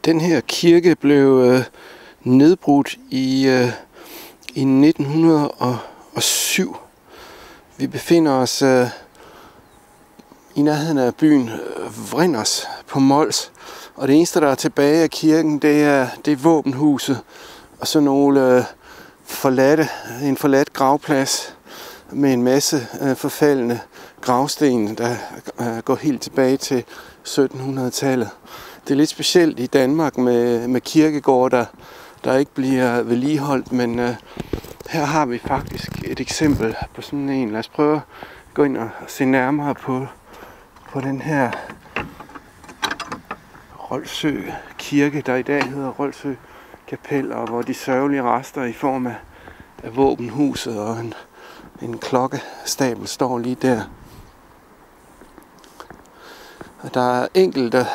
Den her kirke blev nedbrudt i 1907. Vi befinder os i nærheden af byen Vrinders på Mols. Og det eneste, der er tilbage af kirken, det er våbenhuset og så nogle en forladt gravplads med en masse forfaldne gravsten, der går helt tilbage til 1700-tallet. Det er lidt specielt i Danmark med kirkegårde, der ikke bliver vedligeholdt, men her har vi faktisk et eksempel på sådan en. Lad os prøve at gå ind og se nærmere på den her Rolsø Kirke, der i dag hedder Rolsø Kapel, og hvor de sørgelige rester i form af våbenhuset og en klokkestabel står lige der. Og der er enkelte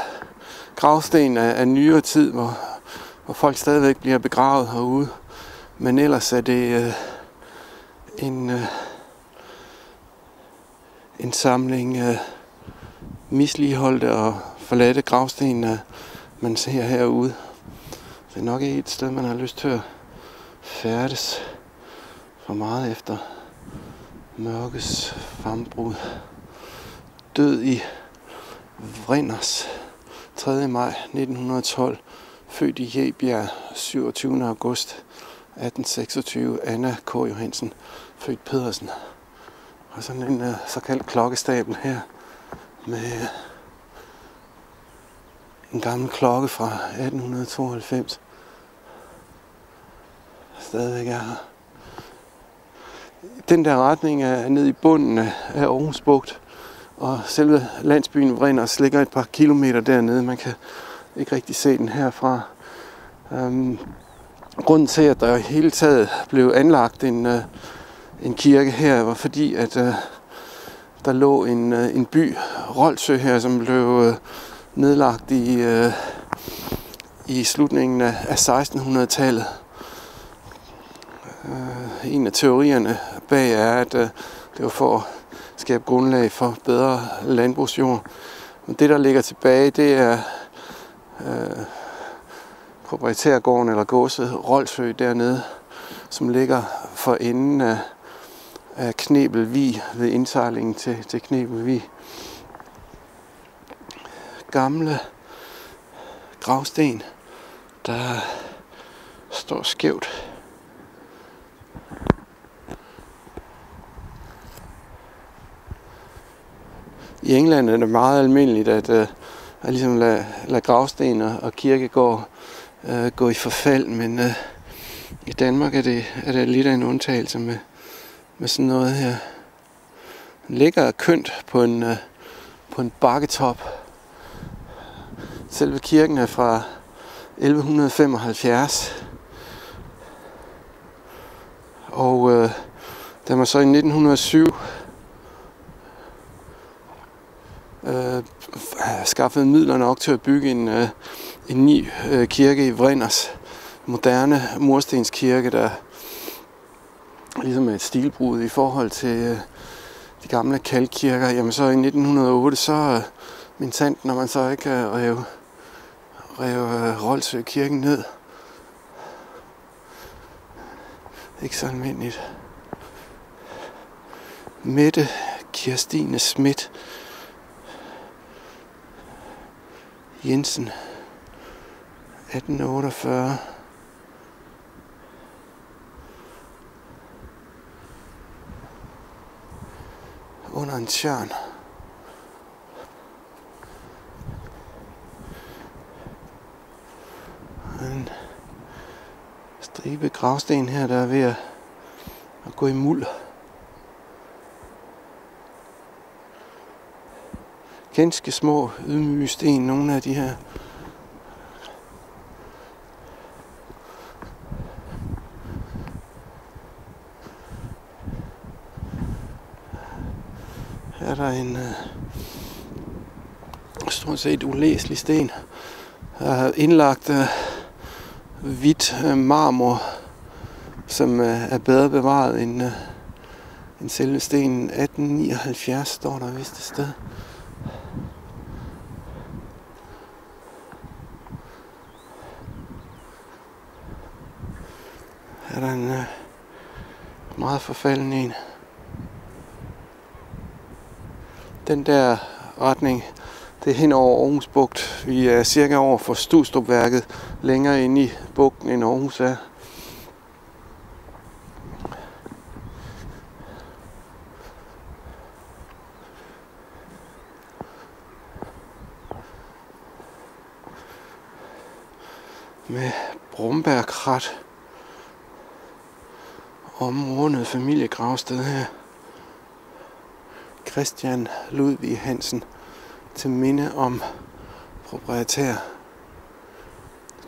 gravsten af nyere tid, hvor folk stadigvæk bliver begravet herude. Men ellers er det en samling misligeholdte og forladte gravsten, man ser herude. Det er nok ikke et sted, man har lyst til at færdes for meget efter mørkets frembrud. Død i Vrinders 3. maj 1912. Født i Jebjerg 27. august 1826. Anna K. Johansen. Født Pedersen. Og sådan en såkaldt klokkestabel her med en gammel klokke fra 1892. Stadigvæk er her. Den der retning er ned i bunden af Aarhus Bugt, og selve landsbyen Vrinders ligger et par kilometer dernede. Man kan ikke rigtig se den herfra. Grunden til, at der i hele taget blev anlagt en kirke her, var fordi, at der lå en by, Rolsø her, som blev nedlagt i slutningen af 1600-tallet. En af teorierne bag er, at det var for at skabe grundlag for bedre landbrugsjord. Men det, der ligger tilbage, det er proprietærgården eller godset Rolsø dernede, som ligger for enden af Knebelvig ved indsejlingen til Knebelvig. Gamle gravsten, der står skævt. I England er det meget almindeligt at ligesom lade gravsten og kirkegård gå i forfald, men i Danmark er det lidt af en undtagelse med sådan noget her. Den ligger kønt på en bakketop. Selve kirken er fra 1175. Og da man så i 1907 skaffede midler nok til at bygge en ny kirke i Vrinders. Moderne murstenskirke, der ligesom er et stilbrud i forhold til de gamle kalkkirker. Jamen så i 1908, så mintant, når man så ikke rev Rolsø kirken ned. Ikke så almindeligt. Mette Kirstine Schmidt Jensen 1848. Under en tjørn. En stribe gravsten her, der er ved at gå i muld. Ganske små, ydmyge sten, nogle af de her. Her er der en stort set ulæselig sten. Indlagt hvidt marmor, som er bedre bevaret end selve stenen. 1879 står der vist et sted. er der en meget forfalden en. Den der retning, det er hen over Aarhus Bugt. Vi er cirka over for Studstrupværket, længere inde i bugten end Aarhus er. Med brombærkrat omrundet familiegravsted her. Christian Ludvig Hansen til minde om proprietær.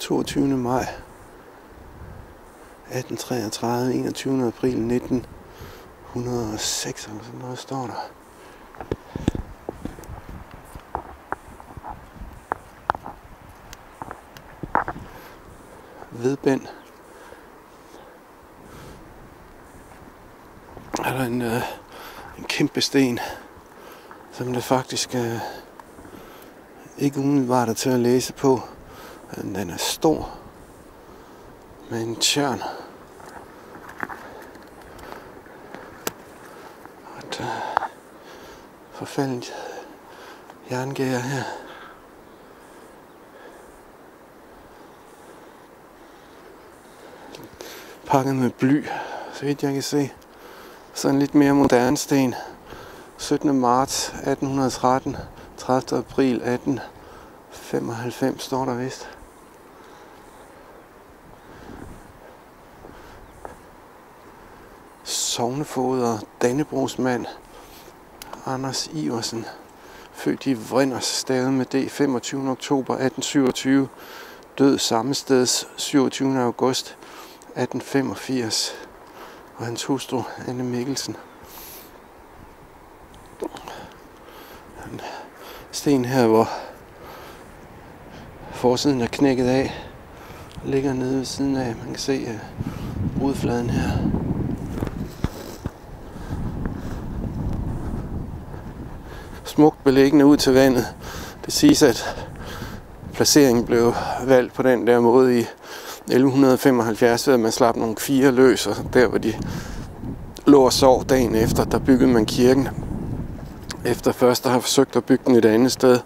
22. maj 1833, 21. april 1906, eller sådan noget står der. Vedbænd. Er der en kæmpe sten, som det faktisk ikke umiddelbart er til at læse på. Den er stor med en tjørn. Og et forfaldent jerngær her. Pakket med bly, så vidt jeg kan se. Så en lidt mere moderne sten. 17. marts 1813, 30. april 1895 står der vist. Sognefoder, Dannebrogsmand, Anders Iversen, født i Vrinders, stavet med D, 25. oktober 1827, død samme sted 27. august 1885, og hans hustru Anne Mikkelsen. En sten her, hvor forsiden er knækket af, ligger nede ved siden af. Man kan se brudfladen her. Smukt beliggende ud til vandet. Det siges, at placeringen blev valgt på den der måde i 1175, ved at man slap nogle kvier løs, og der hvor de lå og sov dagen efter, der byggede man kirken. Efter først at have forsøgt at bygge den et andet sted,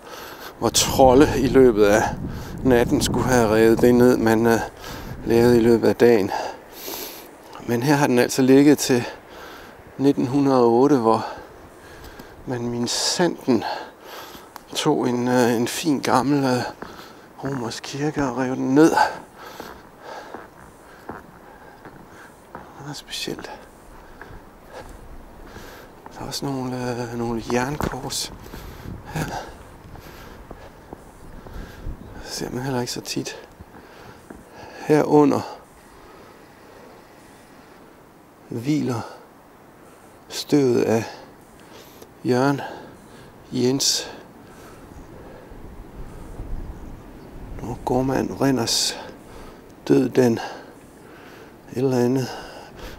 hvor trolde i løbet af natten skulle have revet det ned, man lavede i løbet af dagen. Men her har den altså ligget til 1908, hvor man minsandten tog en fin gammel romersk kirke og rev den ned. Det er specielt. Der er også nogle jernkors her. Det ser man heller ikke så tit. Herunder hviler støvet af Jørgen Jens gårdmand Vrinders, død den eller andet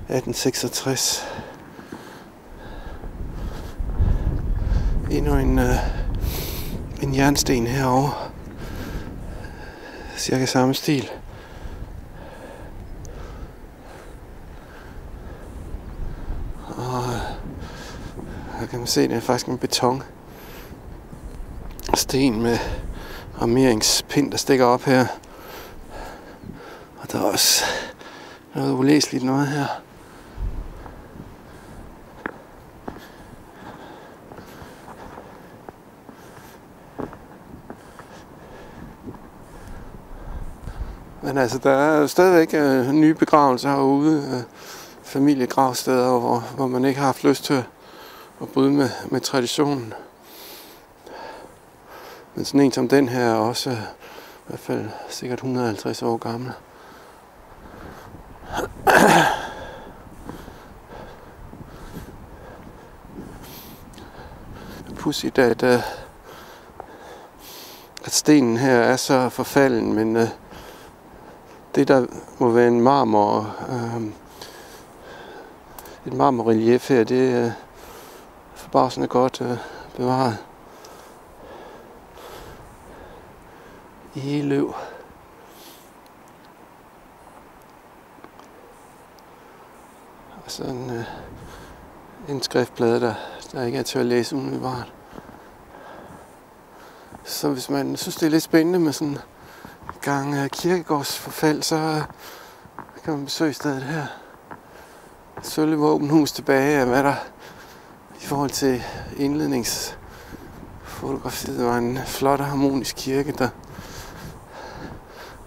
1866. Endnu en jernsten herovre. Cirka samme stil. Og her kan man se, det er faktisk en beton sten med armeringspind, der stikker op her. Og der er også noget ulæseligt noget her. Men altså, der er jo stadigvæk nye begravelser herude. Familiegravsteder, hvor man ikke har haft lyst til at bryde med traditionen. Men sådan en som den her er også i hvert fald sikkert 150 år gammel. Pudsigt, at stenen her er så forfalden, men det der må være en et marmorrelief her, det er forbavsende godt bevaret. I løv. sådan en skriftplade, der ikke er til at læse umiddelbart. Så hvis man synes, det er lidt spændende med sådan gang kirkegårdsforfald, så kan man besøge stedet her. Sølle våbenhus tilbage af, hvad der i forhold til indledningsfotografiet var en flot og harmonisk kirke, der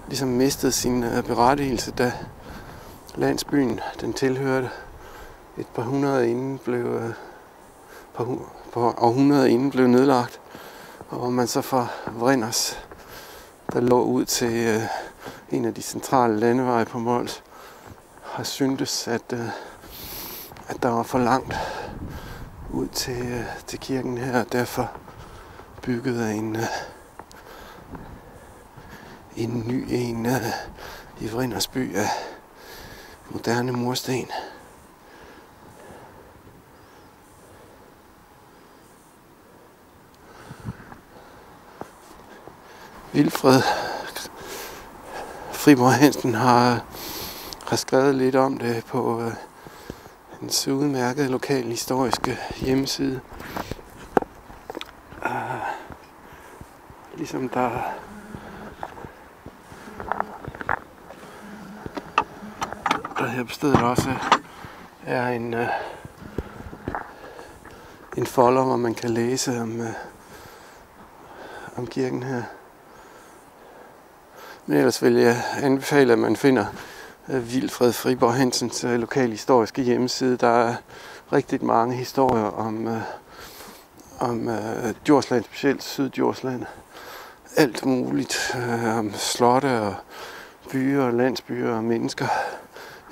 ligesom mistede sin berettigelse, da landsbyen, den tilhørte et par århundreder inden blev nedlagt, og hvor man så fra Vrinders, der lå ud til en af de centrale landeveje på Mols, har syntes, at der var for langt ud til kirken her, og derfor byggede en ny i Vrinders by af moderne mursten. Vilfred Friborg Hansen har skrevet lidt om det på hans udmærkede lokalhistoriske hjemmeside. Ligesom der her på stedet også er en folder, hvor man kan læse om kirken her. Men ellers vil jeg anbefale, at man finder Vilfred Friborg Hansens lokalhistoriske hjemmeside. Der er rigtig mange historier om Djursland, specielt Syddjursland. Alt muligt om slotte og byer og landsbyer og mennesker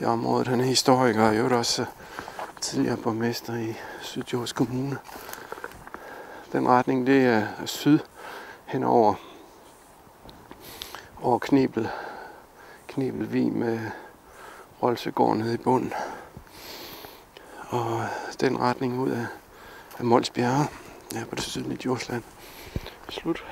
i området. Han er historiker og jo også tidligere borgmester i Syddjurs Kommune. Den retning, det er syd henover over Knebelvig med Rolsegård nede i bunden. Og den retning ud af Mols Bjerge, ja, på det sydlige Djursland. Slut.